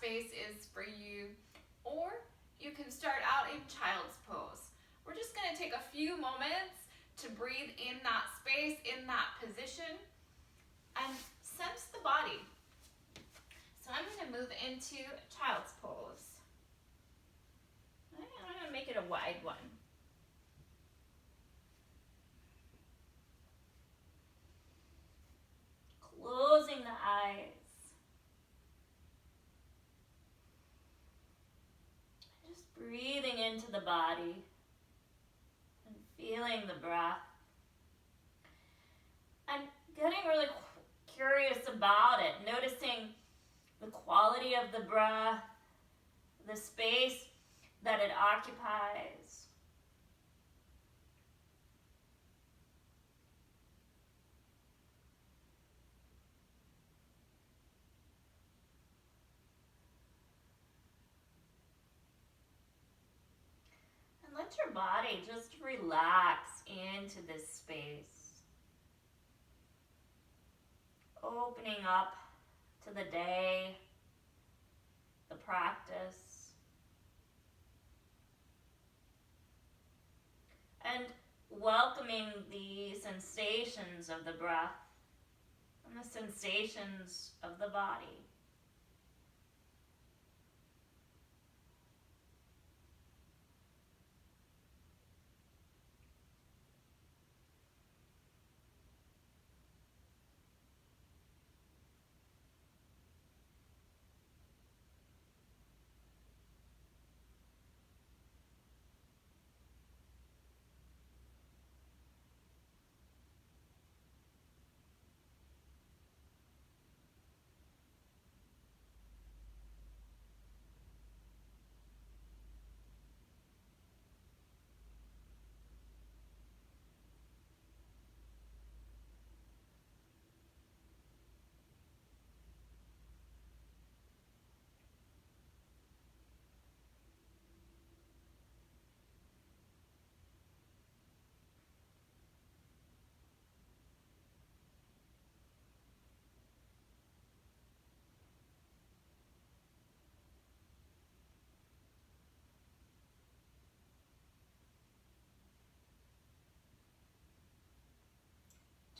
space is for you, or you can start out in child's pose. We're just going to take a few moments to breathe in that space, in that position, and sense the body. So I'm going to move into child's pose. I'm going to make it a wide one. Closing the eyes. Just breathing into the body and feeling the breath. And getting really curious about it, noticing the quality of the breath, the space that it occupies. And let your body just relax into this space. Opening up to the day, the practice, and welcoming the sensations of the breath and the sensations of the body.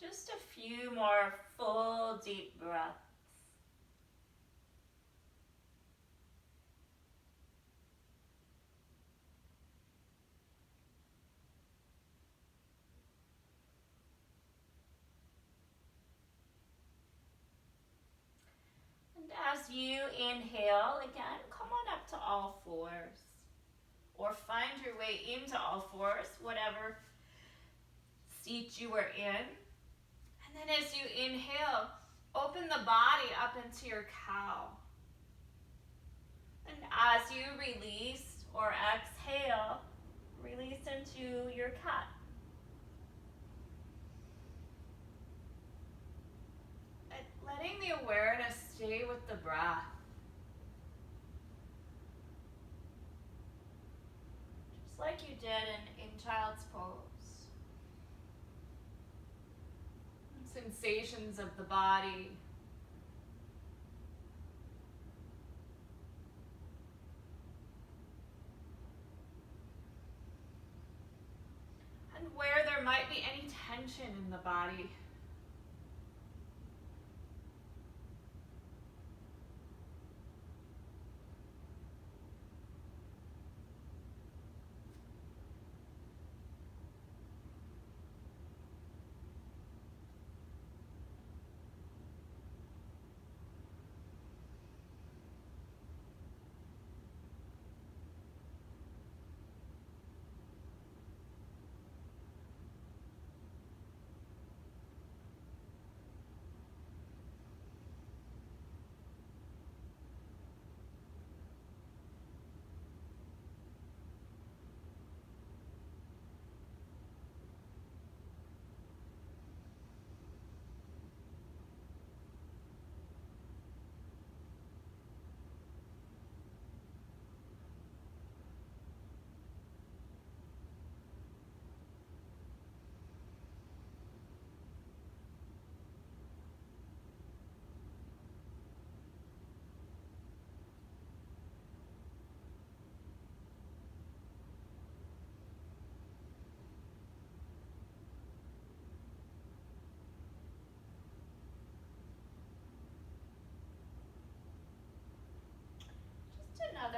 Just a few more full deep breaths. And as you inhale, again, come on up to all fours. Or find your way into all fours, whatever seat you were in. And then as you inhale, open the body up into your cow. And as you release or exhale, release into your cat. And letting the awareness stay with the breath. Just like you did in child's pose. Sensations of the body. And where there might be any tension in the body.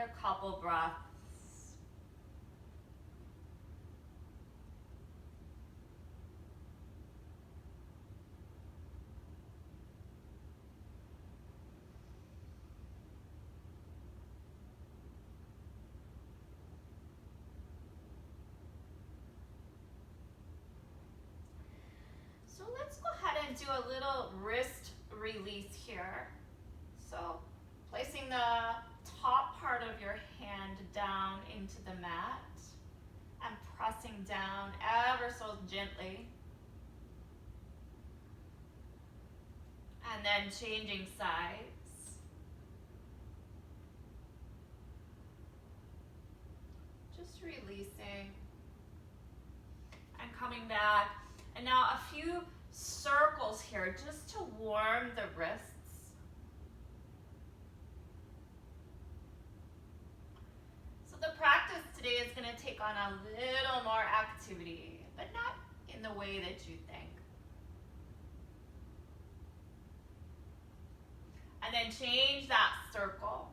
Another couple breaths. So let's go ahead and do a little wrist release here. So placing the top part of your hand down into the mat and pressing down ever so gently. And then changing sides. Just releasing and coming back. And now a few circles here just to warm the wrists. So the practice today is going to take on a little more activity, but not in the way that you think. And then change that circle.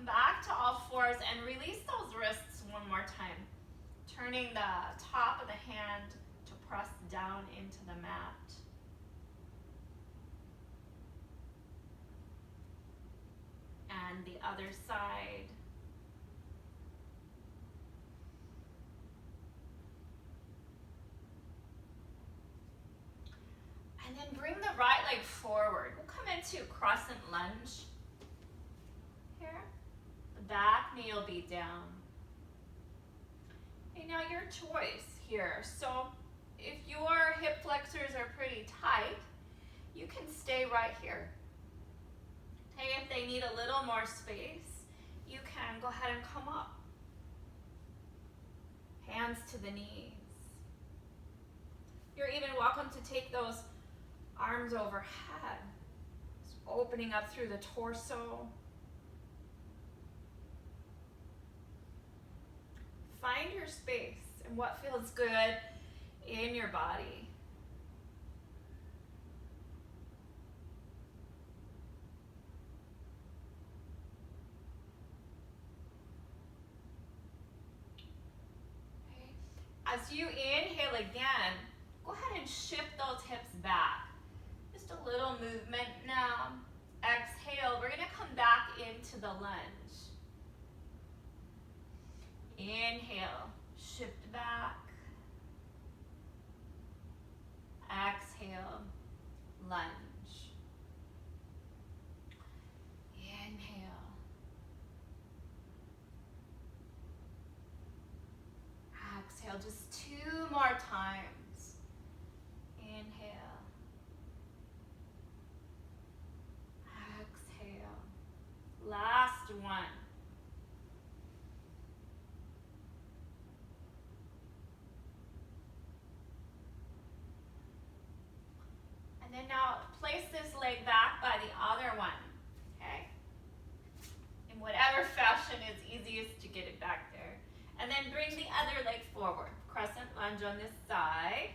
Back to all fours and release those wrists one more time. Turning the top of the hand to press down into the mat. And the other side. And then bring the right leg forward. We'll come into crescent lunge here. Back knee will be down. Okay, now your choice here. So if your hip flexors are pretty tight, you can stay right here. Okay, if they need a little more space, you can go ahead and come up. Hands to the knees. You're even welcome to take those arms overhead, opening up through the torso. Find your space and what feels good in your body. Okay. As you inhale again, go ahead and shift those hips back. Just a little movement now. Exhale, we're going to come back into the lunge. Inhale, shift back. Exhale, lunge. Inhale. Exhale, just 2 more times. Inhale. Exhale. Last one. And then now place this leg back by the other one, okay? In whatever fashion is easiest to get it back there. And then bring the other leg forward. Crescent lunge on this side.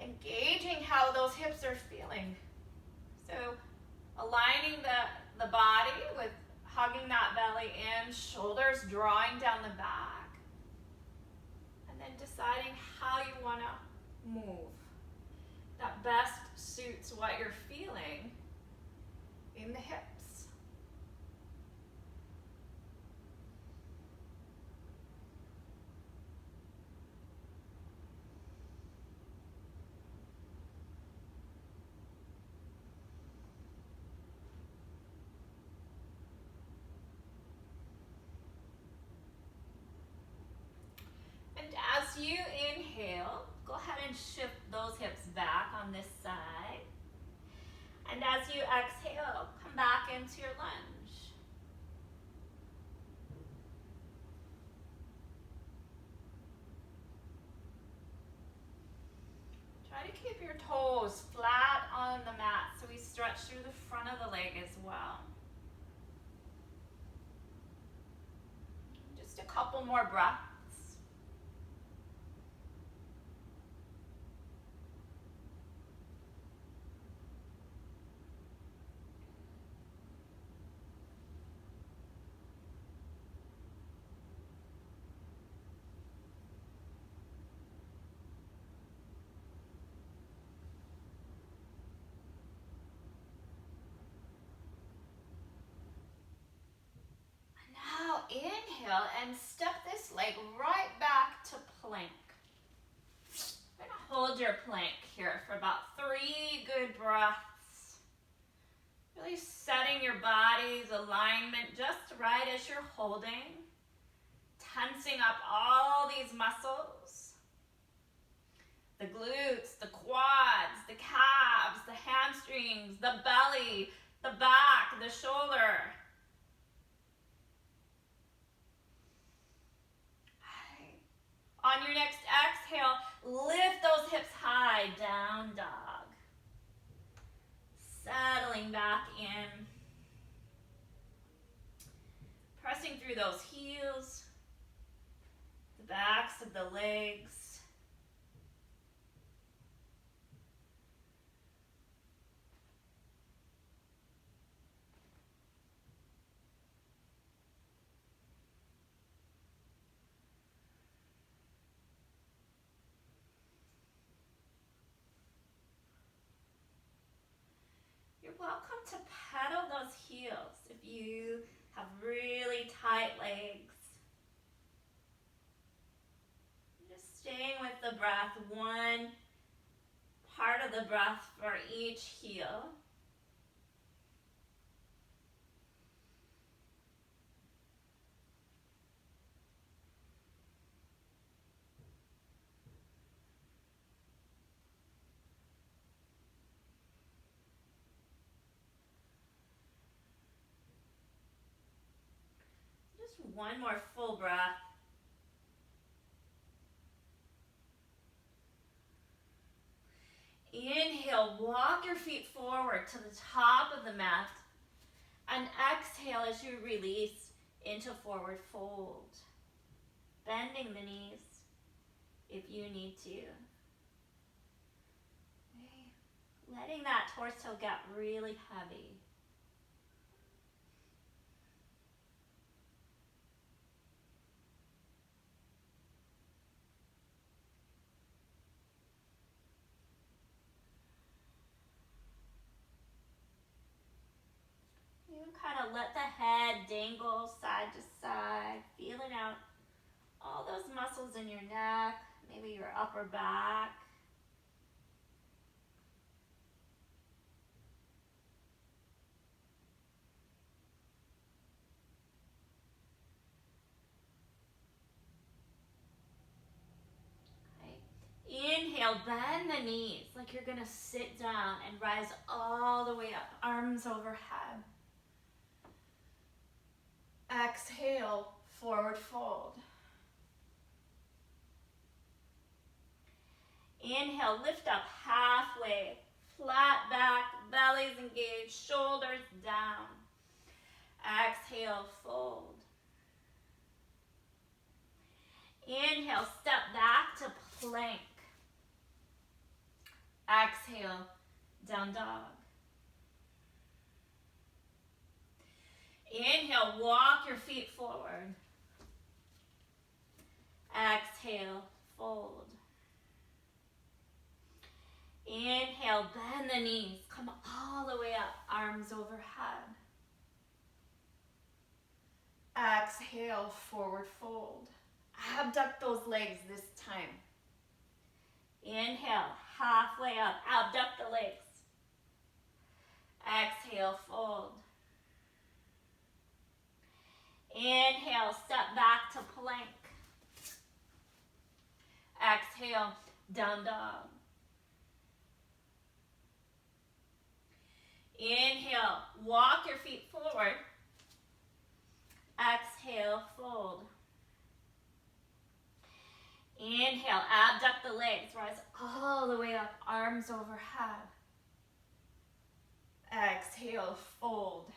Engaging how those hips are feeling. So aligning the body with hugging that belly in, shoulders drawing down the back. And then deciding how you want to move. That best suits what you're feeling in the hips. And as you inhale, go ahead and shift those hips back on this side. And as you exhale, come back into your lunge. Try to keep your toes flat on the mat so we stretch through the front of the leg as well. Just a couple more breaths. exhale and step this leg right back to plank. You're gonna hold your plank here for about 3 good breaths. Really setting your body's alignment just right as you're holding. Tensing up all these muscles. The glutes, the quads, the calves, the hamstrings, the belly, the back, the shoulder. On your next exhale, lift those hips high, down dog. Settling back in. Pressing through those heels, the backs of the legs. You're welcome to pedal those heels if you have really tight legs. Just staying with the breath, one part of the breath for each heel. Just one more full breath. Inhale, walk your feet forward to the top of the mat. And exhale as you release into forward fold. Bending the knees if you need to. Okay. Letting that torso get really heavy. Kind of let the head dangle side to side, feeling out all those muscles in your neck, maybe your upper back. Okay. Inhale, bend the knees like you're gonna sit down and rise all the way up, arms overhead. Exhale, forward fold. Inhale, lift up halfway, flat back, belly's engaged, shoulders down. Exhale, fold. Inhale, step back to plank. Exhale, down dog. Inhale, walk your feet forward. Exhale, fold. Inhale, bend the knees. Come all the way up, arms overhead. Exhale, forward fold. Abduct those legs this time. Inhale, halfway up, abduct the legs. Exhale, fold. Inhale, step back to plank. Exhale, down dog. Inhale, walk your feet forward. Exhale, fold. Inhale, abduct the legs, rise all the way up, arms overhead. Exhale, fold.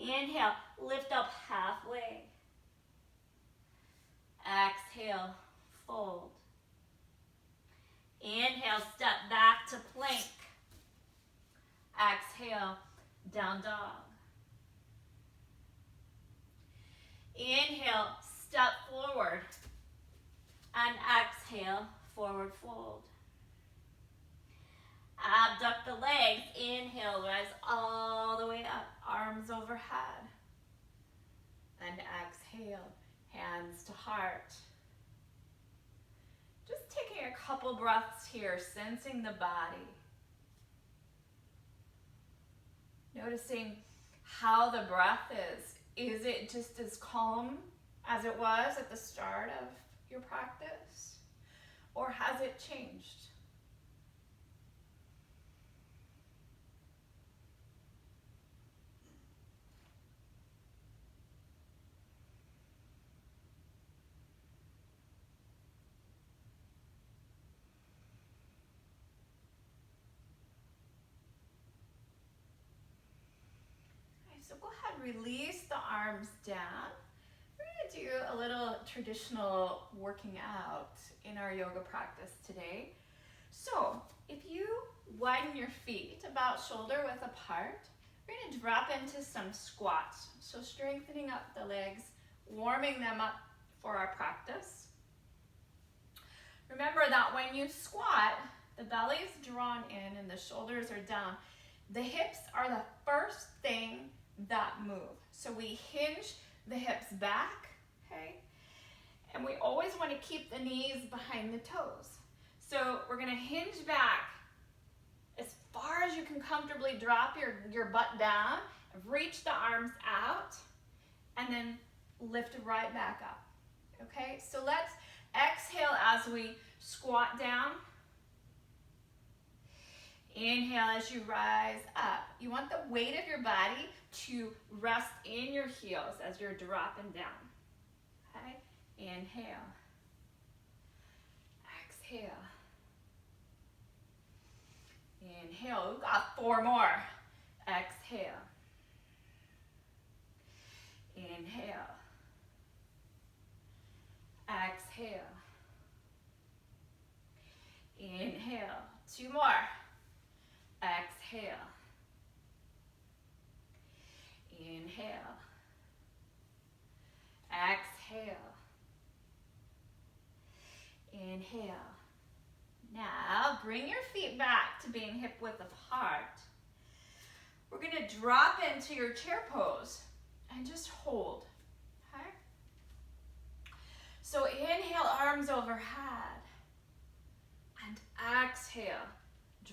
Inhale, lift up halfway. Exhale, fold. Inhale, step back to plank. Exhale, down dog. Inhale, step forward. And exhale, forward fold. Abduct the legs. Inhale, rise all the way up, arms overhead. exhale, hands to heart. Just taking a couple breaths here, sensing the body. Noticing how the breath is. Is it just as calm as it was at the start of your practice? Or has it changed? So go ahead, release the arms down. We're going to do a little traditional working out in our yoga practice today. So if you widen your feet about shoulder width apart, we're going to drop into some squats. So strengthening up the legs, warming them up for our practice. Remember that when you squat, the belly is drawn in and the shoulders are down. The hips are the first thing that move. So we hinge the hips back, okay? And we always want to keep the knees behind the toes. So we're going to hinge back as far as you can comfortably drop your butt down, reach the arms out, and then lift right back up, okay? So let's exhale as we squat down. Inhale as you rise up. You want the weight of your body to rest in your heels as you're dropping down. Okay? Inhale. Exhale. Inhale. We've got 4 more. Exhale. Inhale. Exhale. Inhale. 2 more. Exhale. Inhale. Exhale. Inhale. Now bring your feet back to being hip width apart. We're going to drop into your chair pose and just hold. Okay? So inhale, arms overhead. And exhale.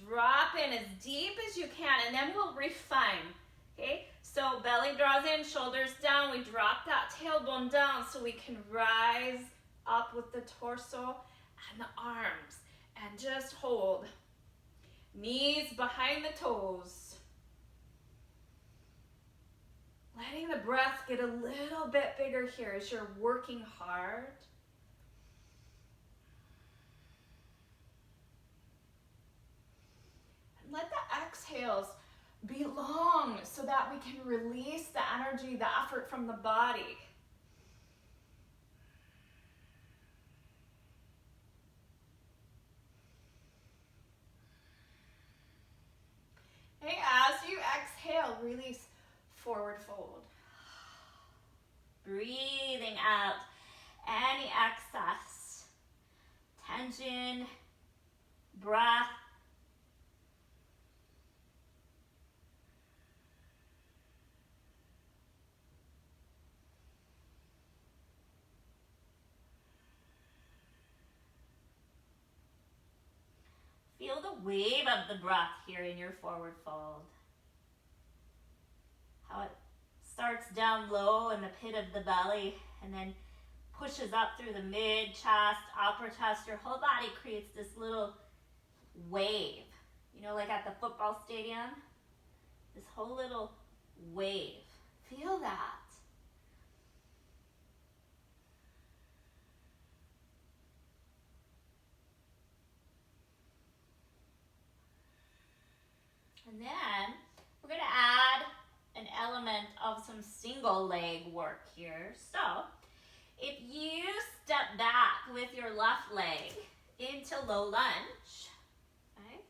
Drop in as deep as you can, and then we'll refine, okay? So belly draws in, shoulders down. We drop that tailbone down so we can rise up with the torso and the arms. And just hold. Knees behind the toes. Letting the breath get a little bit bigger here as you're working hard. Let the exhales be long so that we can release the energy, the effort from the body. Okay, as you exhale, release forward fold. Breathing out any excess, tension, breath. Feel the wave of the breath here in your forward fold. How it starts down low in the pit of the belly and then pushes up through the mid chest, upper chest. Your whole body creates this little wave. You know, like at the football stadium? This whole little wave. Feel that. And then we're going to add an element of some single leg work here. So if you step back with your left leg into low lunge, okay,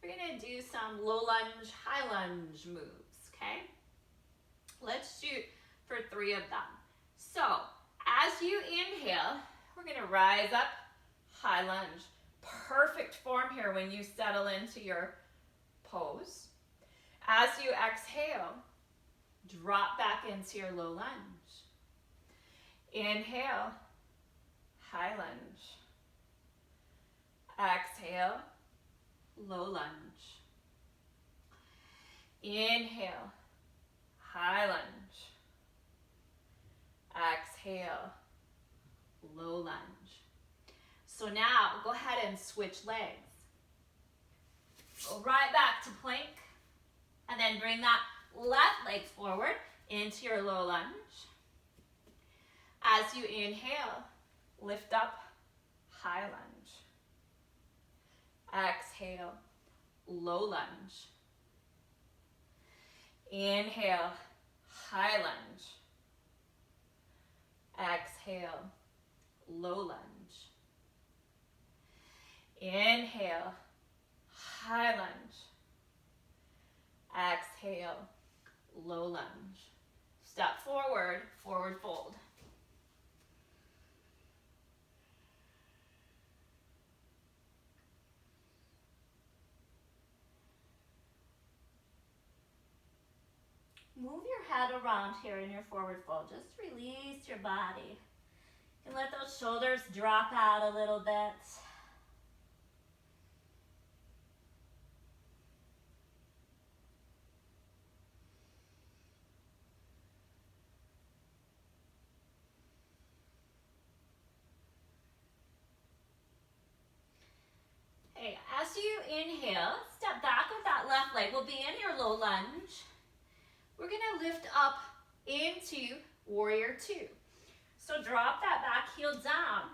we're going to do some low lunge, high lunge moves, okay? Let's shoot for 3 of them. So as you inhale, we're going to rise up, high lunge. Perfect form here when you settle into your pose. As you exhale, drop back into your low lunge. Inhale, high lunge. Exhale, low lunge. Inhale, high lunge. Exhale, low lunge. So now go ahead and switch legs. Go right back to plank, and then bring that left leg forward into your low lunge. As you inhale, lift up, high lunge. Exhale, low lunge. Inhale, high lunge. Exhale, low lunge. Inhale, high lunge. Exhale, low lunge. Step forward, forward fold. Move your head around here in your forward fold. Just release your body. And let those shoulders drop out a little bit. Okay, as you inhale, step back with that left leg. We'll be in your low lunge. We're gonna lift up into warrior two. So drop that back heel down,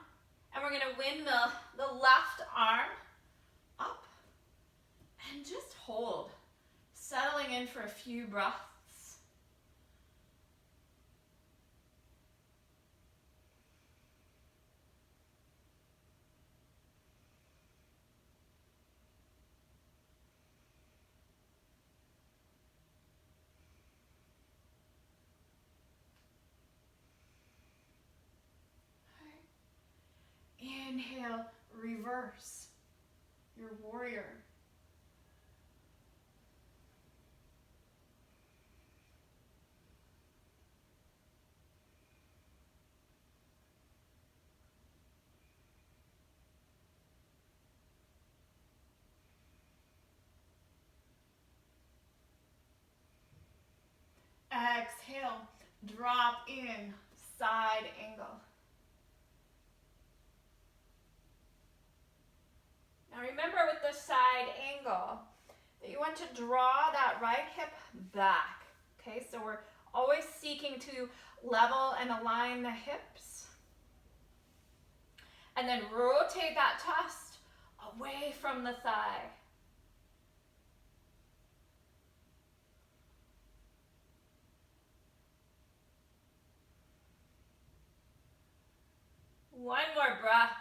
and we're gonna windmill the left arm up and just hold, settling in for a few breaths. Inhale, reverse your warrior. Exhale, drop in, side angle. Now remember with the side angle that you want to draw that right hip back. Okay, so we're always seeking to level and align the hips. And then rotate that chest away from the thigh. One more breath.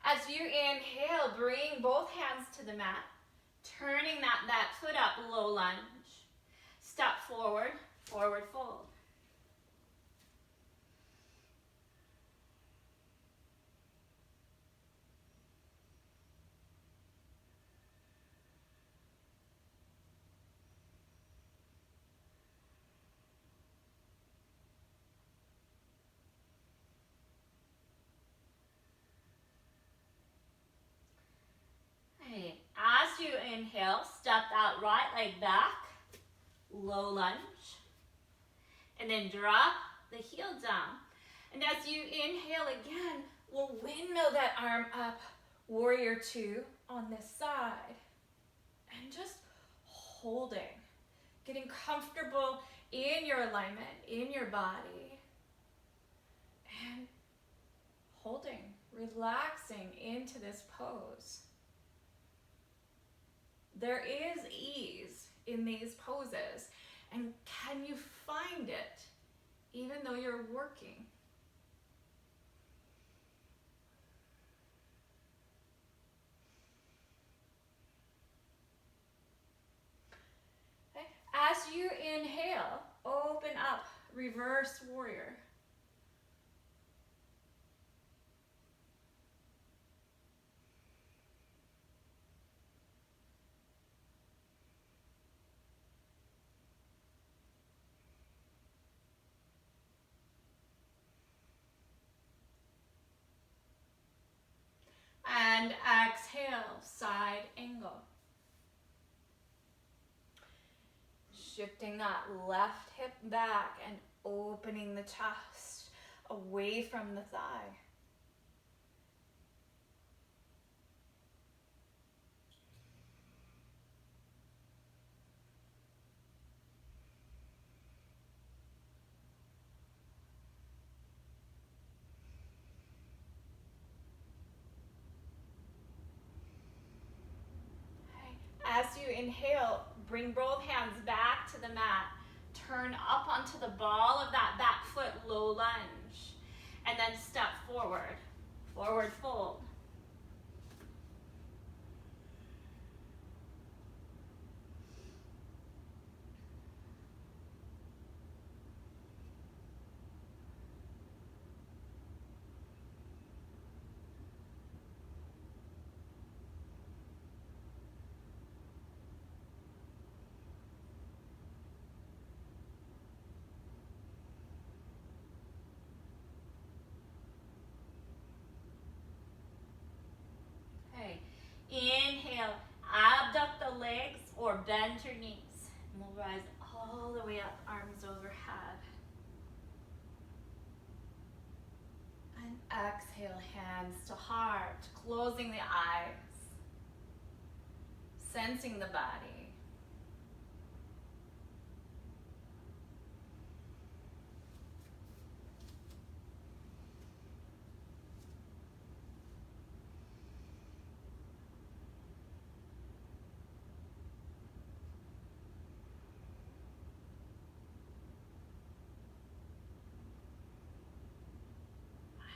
As you inhale, bring both hands to the mat, turning that foot up, low lunge. Step forward, forward fold. As you inhale, step that right leg back, low lunge, and then drop the heel down. And as you inhale again, we'll windmill that arm up, warrior two on this side. And just holding, getting comfortable in your alignment, in your body, and holding, relaxing into this pose. There is ease in these poses, and can you find it even though you're working? Okay. As you inhale, open up, reverse warrior. exhale, side angle. Shifting that left hip back and opening the chest away from the thigh. As you inhale, bring both hands back to the mat. Turn up onto the ball of that back foot, low lunge. And then step forward. Forward fold. Inhale, abduct the legs or bend your knees. And we'll rise all the way up, arms overhead. And exhale, hands to heart, closing the eyes, sensing the body.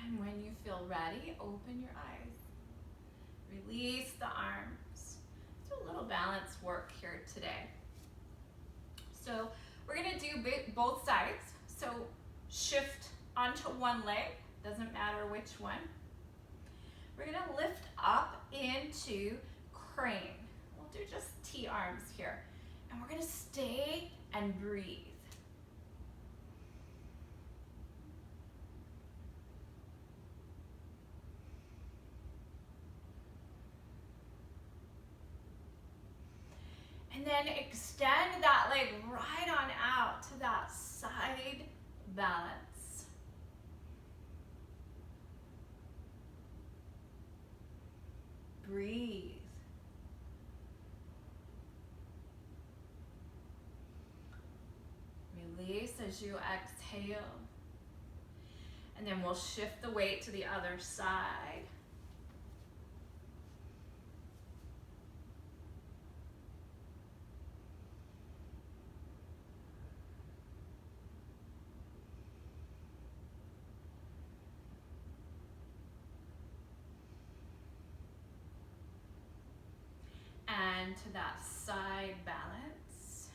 And when you feel ready, open your eyes. Release the arms. Do a little balance work here today. So we're gonna do both sides. So shift onto one leg, doesn't matter which one. We're gonna lift up into crane. We'll do just T-arms here. And we're gonna stay and breathe. And then extend that leg right on out to that side balance. Breathe. Release as you exhale. And then we'll shift the weight to the other side. And to that side balance.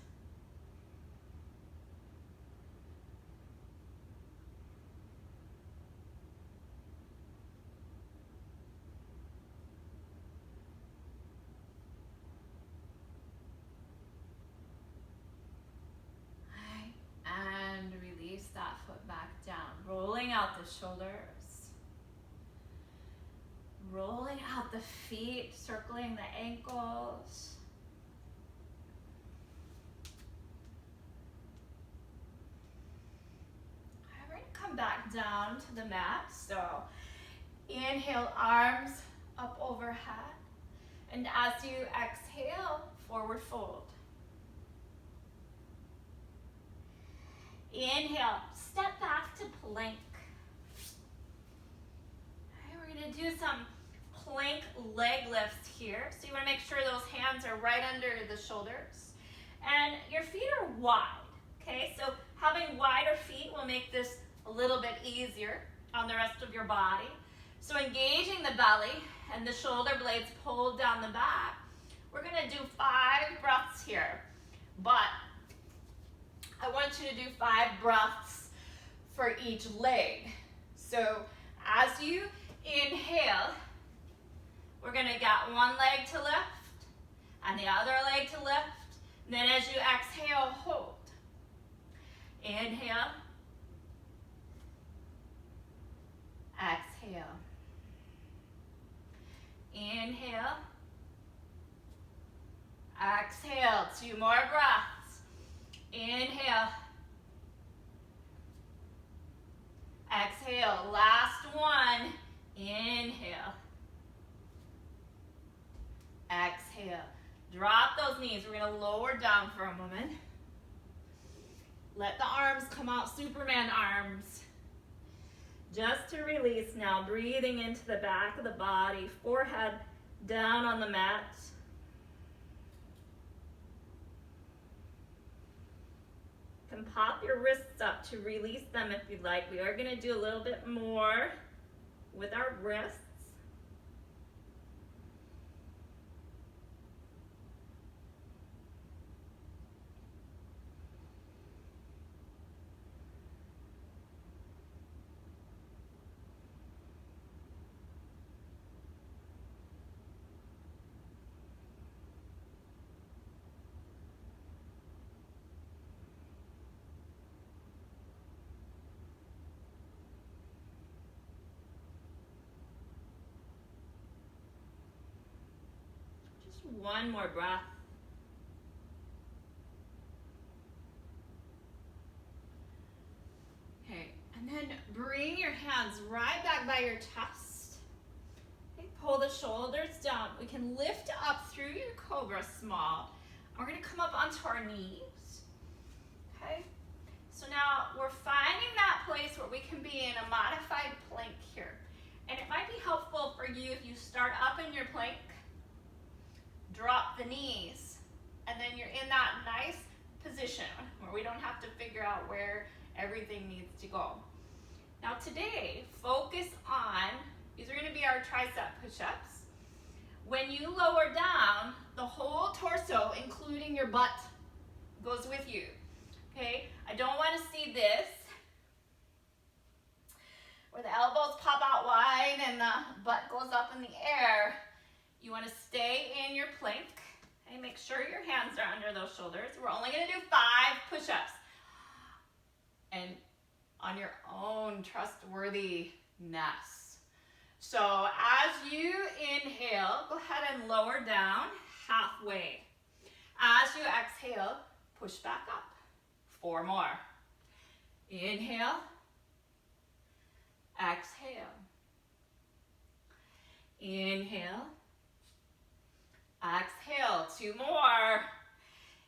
And release that foot back down, rolling out the shoulders. Rolling out the feet, circling the ankles. We're going to come back down to the mat. So inhale, arms up overhead. And as you exhale, forward fold. Inhale, step back to plank. Okay, we're going to do some plank leg lifts here. So you want to make sure those hands are right under the shoulders. And your feet are wide. Okay, so having wider feet will make this a little bit easier on the rest of your body. So engaging the belly and the shoulder blades pulled down the back. We're going to do 5 breaths here. But I want you to do 5 breaths for each leg. So as you inhale, we're going to get one leg to lift and the other leg to lift. And then as you exhale, hold. Inhale. Exhale. Inhale. Exhale. 2 more breaths. Inhale. Exhale. Last one. Inhale. Exhale. Drop those knees. We're going to lower down for a moment. Let the arms come out, Superman arms. Just to release now, breathing into the back of the body, forehead down on the mat. You can pop your wrists up to release them if you'd like. We are going to do a little bit more with our wrists. One more breath. Okay, and then bring your hands right back by your chest. Okay, pull the shoulders down. We can lift up through your cobra small. We're going to come up onto our knees. Okay, so now we're finding that place where we can be in a modified plank here. And it might be helpful for you if you start up in your plank. Drop the knees, and then you're in that nice position where we don't have to figure out where everything needs to go. Now today, focus on, these are going to be our tricep push-ups. When you lower down, the whole torso, including your butt, goes with you. Okay, I don't want to see this, where the elbows pop out wide and the butt goes up in the air. You want to stay in your plank. Okay, make sure your hands are under those shoulders. We're only going to do 5 push-ups. And on your own trustworthiness. So as you inhale, go ahead and lower down halfway. As you exhale, push back up. 4 more. Inhale. Exhale. Inhale. Exhale, 2 more.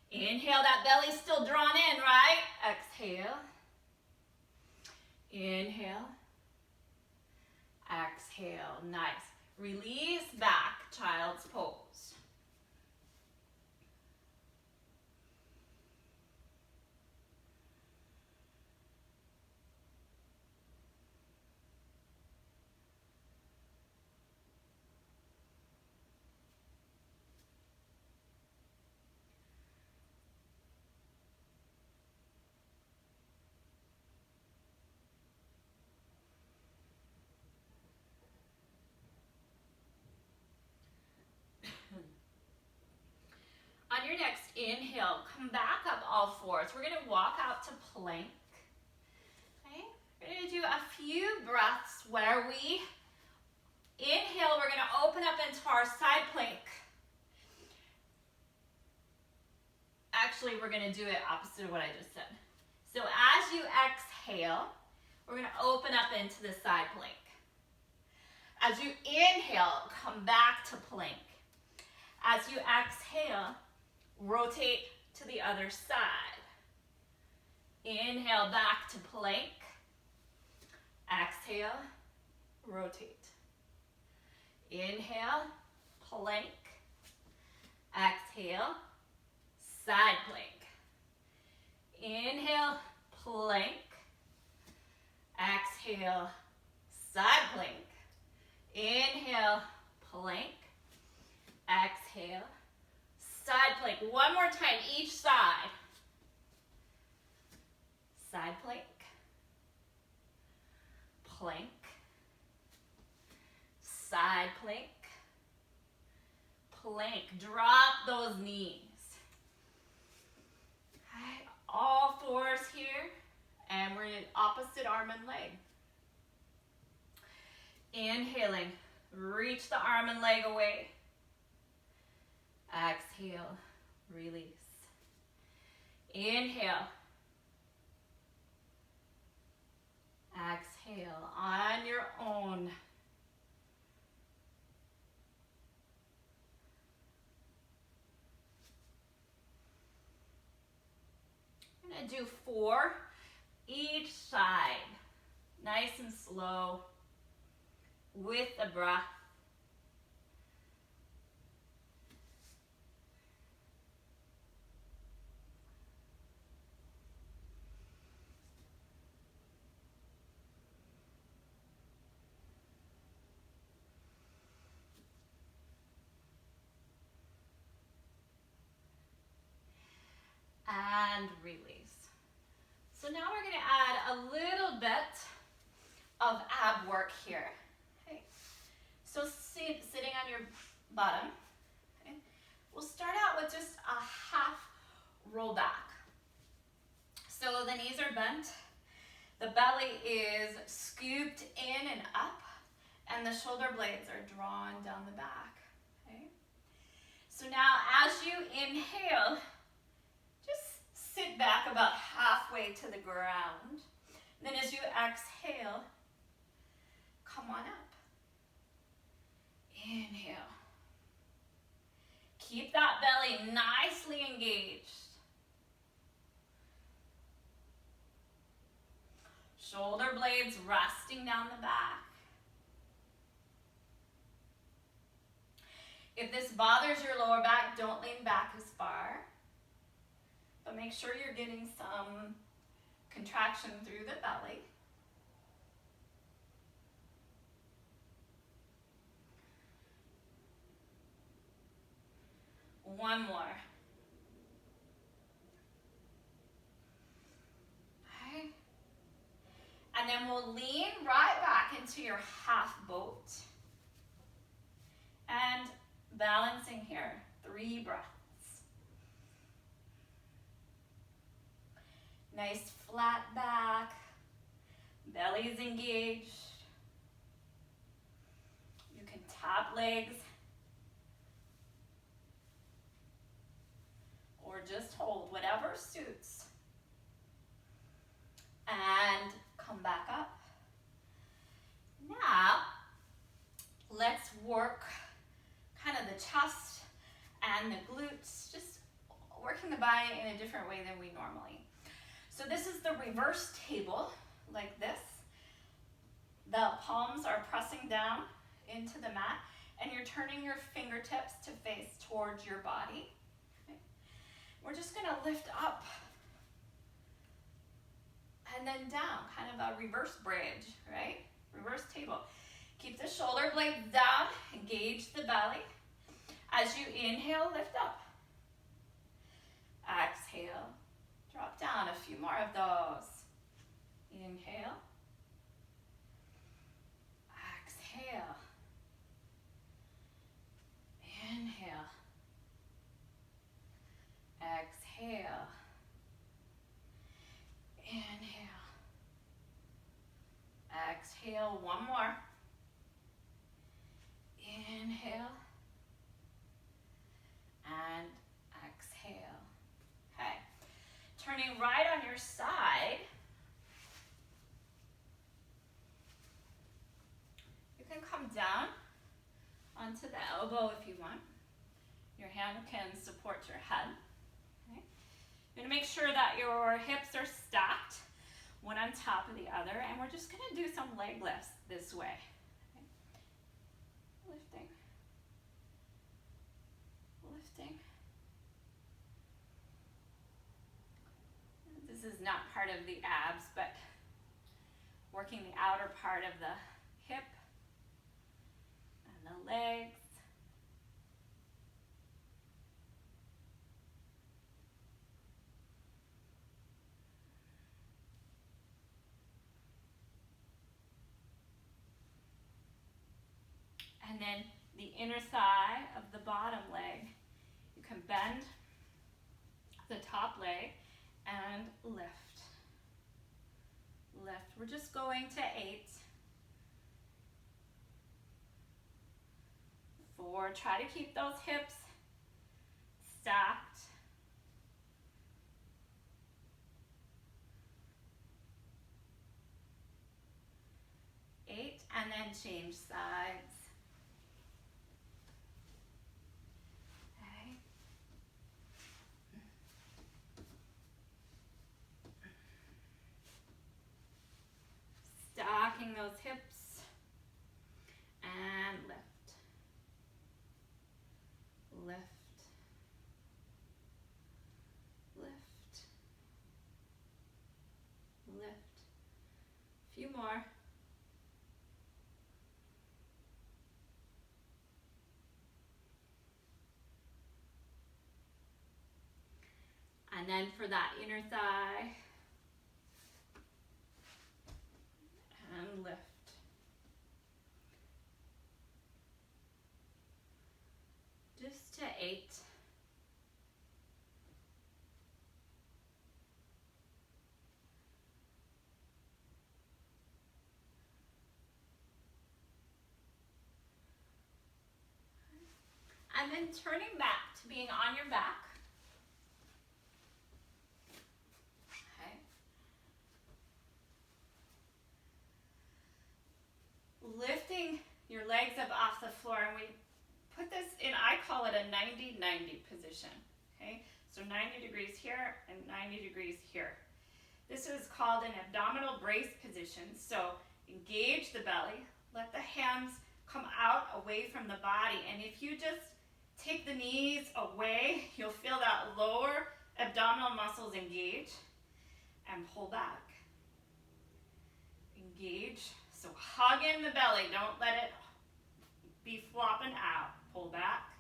Inhale, that belly's still drawn in, right? Exhale. Inhale. Exhale, nice. Release back, child's pose. On your next inhale, come back up all 4s. We're going to walk out to plank. Okay? We're going to do a few breaths where we inhale, we're going to open up into our side plank. Actually, we're going to do it opposite of what I just said. So as you exhale, we're going to open up into the side plank. As you inhale, come back to plank. As you exhale, rotate to the other side. Inhale back to plank. Exhale, rotate. Inhale, plank. Exhale, side plank. Inhale, plank. Exhale, side plank. Inhale, plank. Exhale, side plank. One more time, each side. Side plank. Plank. Side plank. Plank. Drop those knees. Okay, all 4s here. And we're in opposite arm and leg. Inhaling. Reach the arm and leg away. Exhale, release. Inhale. Exhale on your own. I'm going to do 4 each side. Nice and slow with the breath. And release. So now we're going to add a little bit of ab work here. Okay. So sitting on your bottom, okay. We'll start out with just a half roll back. So the knees are bent, the belly is scooped in and up, and the shoulder blades are drawn down the back. Okay. So now as you inhale, just sit back about halfway to the ground. Then as you exhale, come on up. Inhale. Keep that belly nicely engaged. Shoulder blades resting down the back. If this bothers your lower back, don't lean back as far. But make sure you're getting some contraction through the belly. One more. Okay. And then we'll lean right back into your half boat. And balancing here, 3 breaths. Nice flat back, belly's engaged. You can tap legs or just hold, whatever suits. And come back up. Now, let's work kind of the chest and the glutes, just working the body in a different way than we normally. So this is the reverse table, like this. The palms are pressing down into the mat, and you're turning your fingertips to face towards your body. Okay. We're just gonna lift up and then down, kind of a reverse bridge, right? Reverse table. Keep the shoulder blades down, engage the belly. As you inhale, lift up. Exhale. Drop down, a few more of those. Inhale. Exhale. Inhale. Exhale. Inhale. Exhale, one more. Inhale. And exhale. Okay. Turning right on your side. You can come down onto the elbow if you want. Your hand can support your head. Okay. You're going to make sure that your hips are stacked, one on top of the other, and we're just going to do some leg lifts this way. Okay. Lifting. Lifting. This is not part of the abs, but working the outer part of the hip and the legs. And then the inner thigh of the bottom leg. You can bend the top leg and lift. Lift. We're just going to 8. 4. Try to keep those hips stacked. 8, and then change sides. Okay. Stacking those hips and lift. Lift. Lift. Lift. A few more. And then for that inner thigh, and lift. Just to 8. And then turning back to being on your back. Okay. Lifting your legs up off the floor, and we put this in, I call it a 90-90 position. Okay, so 90 degrees here and 90 degrees here. This is called an abdominal brace position. So engage the belly, let the hands come out away from the body, and if you just take the knees away, you'll feel that lower abdominal muscles engage, and pull back. Engage, so hug in the belly, don't let it be flopping out. Pull back.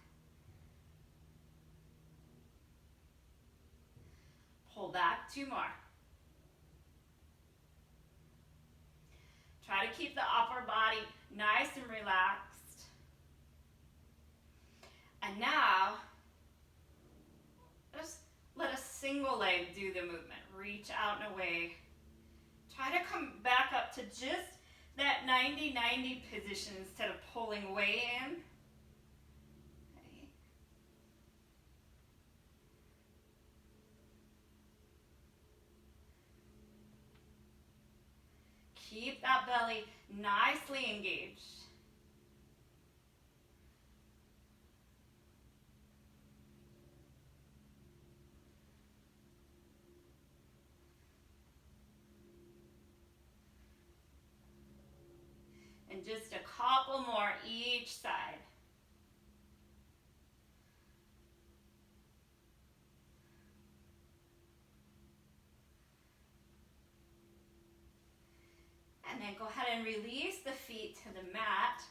Pull back, 2 more. Try to keep the upper body nice and relaxed. And now, just let a single leg do the movement. Reach out and away. Try to come back up to just that 90-90 position instead of pulling way in. Okay. Keep that belly nicely engaged. And just a couple more each side. And then go ahead and release the feet to the mat.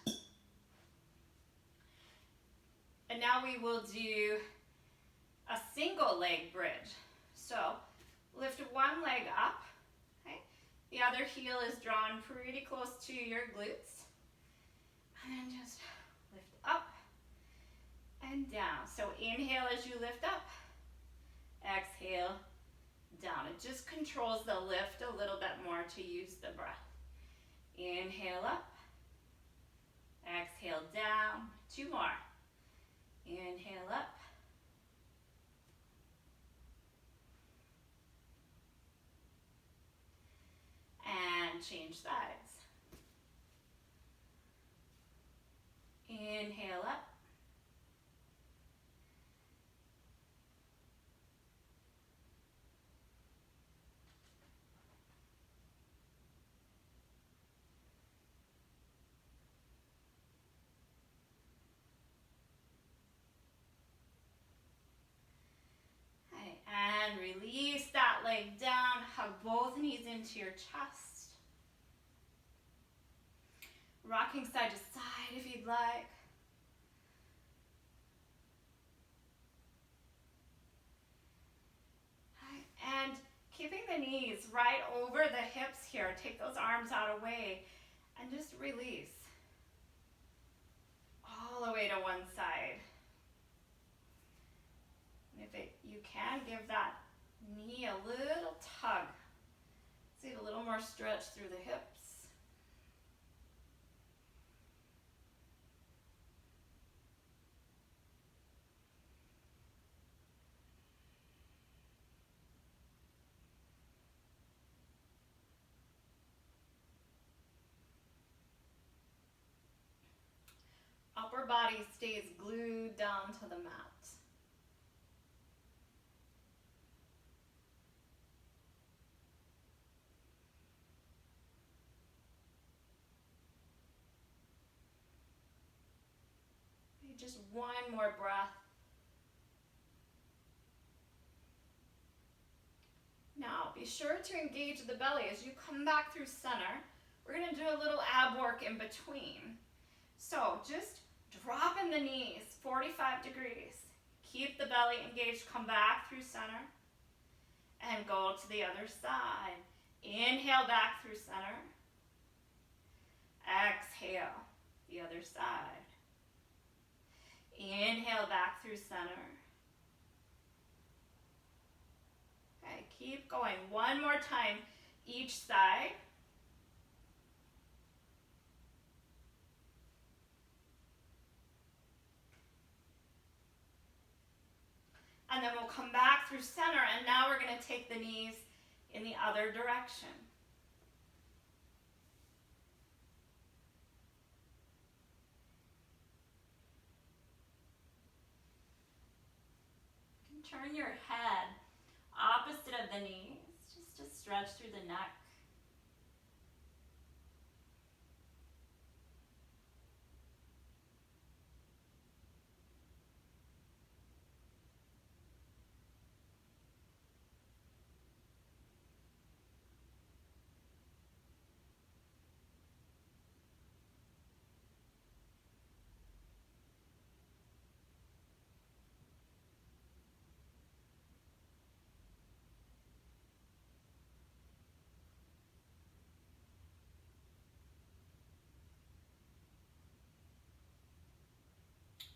And now we will do a single leg bridge. So lift one leg up. Okay? The other heel is drawn pretty close to your glutes. And then just lift up and down. So inhale as you lift up. Exhale down. It just controls the lift a little bit more to use the breath. Inhale up. Exhale down. 2 more. Inhale up. And change sides. Inhale up. Okay, and release that leg down. Hug both knees into your chest. Rocking side to side if you'd like. And keeping the knees right over the hips here. Take those arms out away and just release. All the way to one side. And if you can, give that knee a little tug. See a little more stretch through the hips. upper body stays glued down to the mat. Just one more breath. Now, be sure to engage the belly as you come back through center. We're going to do a little ab work in between. So just drop in the knees, 45 degrees. Keep the belly engaged, come back through center, and go to the other side. Inhale back through center. Exhale, the other side. Inhale back through center. Okay, keep going. One more time, each side. And then we'll come back through center, and now we're going to take the knees in the other direction. You can turn your head opposite of the knees, just to stretch through the neck.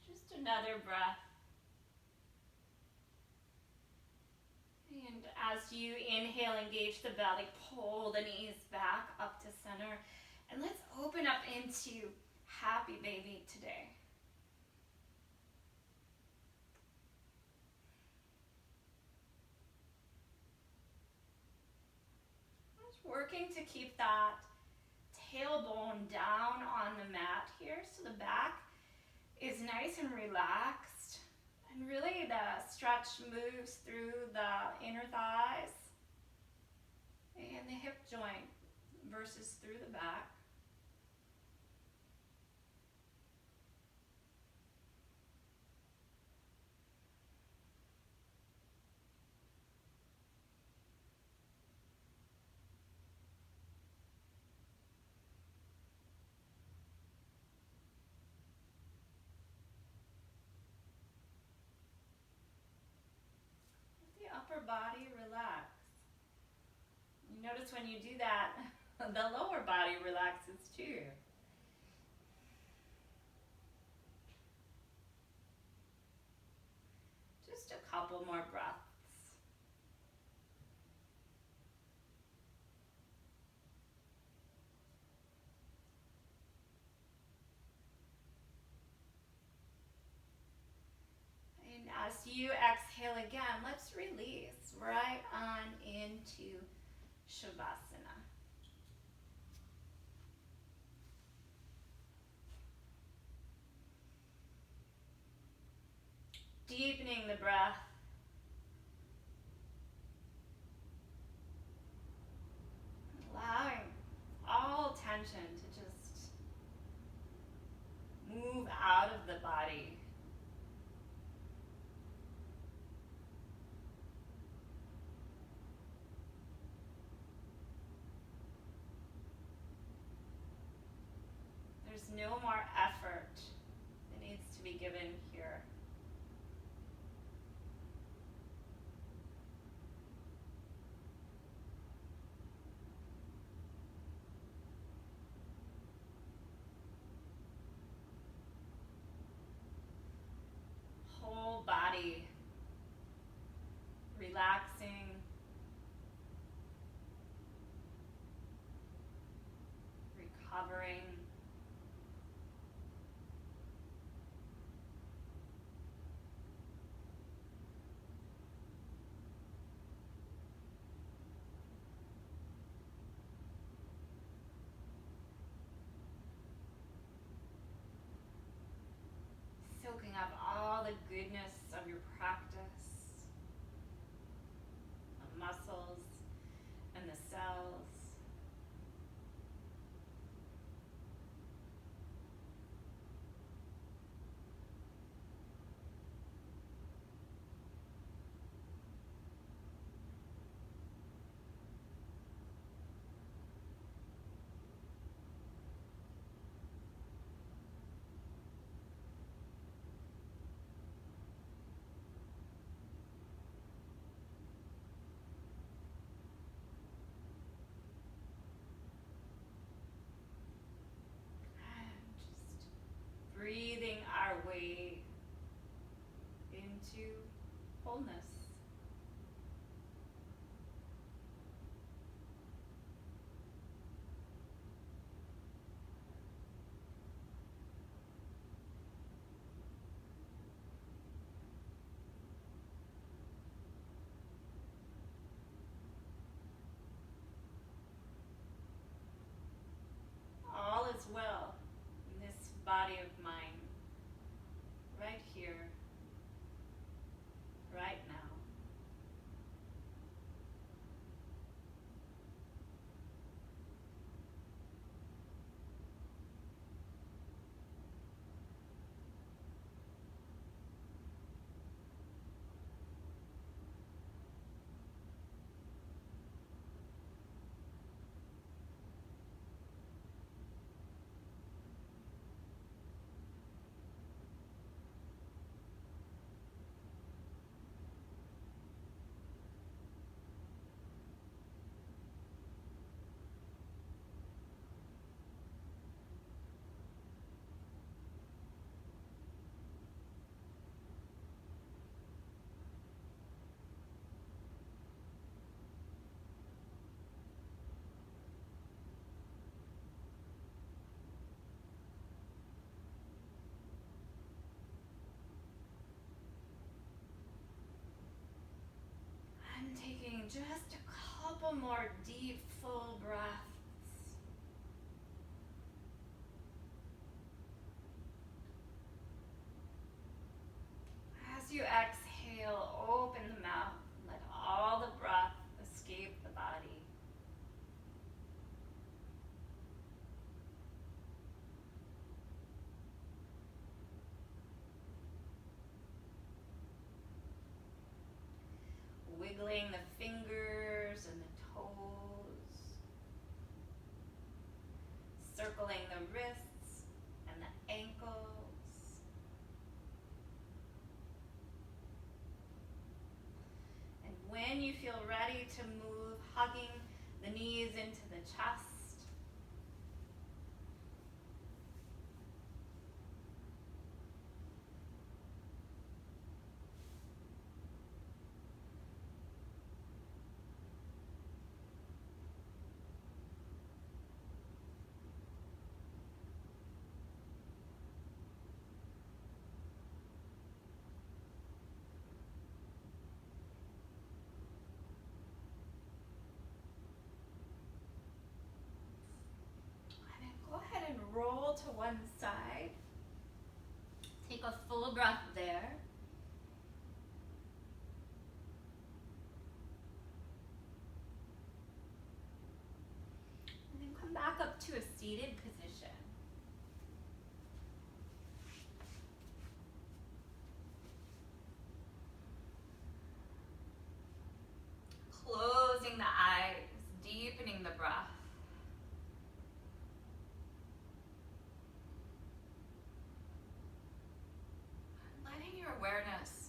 Just another breath. And as you inhale, engage the belly, pull the knees back up to center. And let's open up into happy baby today. Just working to keep that tailbone down on the mat here, so the back is nice and relaxed. And really the stretch moves through the inner thighs and the hip joint versus through the back. Upper body relax. You notice when you do that, the lower body relaxes too. Just a couple more breaths. And as you exhale again, let's release right on into Shavasana. Deepening the breath. Allowing all tension to just move out of the body. There's no more effort that needs to be given here. Whole body relaxing, recovering. soaking up all the goodness of your practice, the muscles and the cells. Just breathing our way into wholeness. All is well in this body of mine, right here, right now. I'm taking just a couple more deep, full breaths. As you exhale, open the mouth. Let all the breath escape the body. Wiggling the fingers and the toes. Circling the wrists and the ankles. And when you feel ready to move, hugging the knees into the chest. Roll to one side. Take a full breath there. And then come back up to a seated position. Closing the eyes, deepening the breath. Awareness,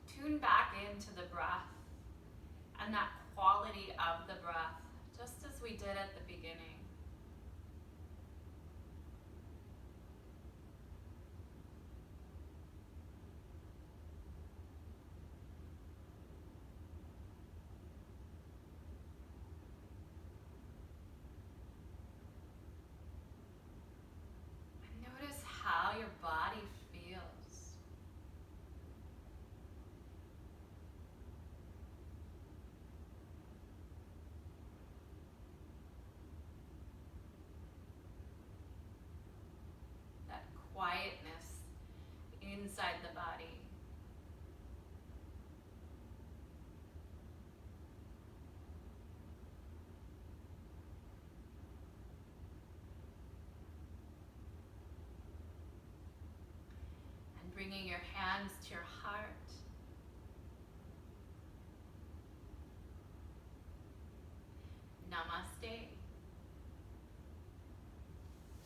tune back into the breath and that quality of the breath, just as we did at the beginning. And notice how your body feels. bringing your hands to your heart.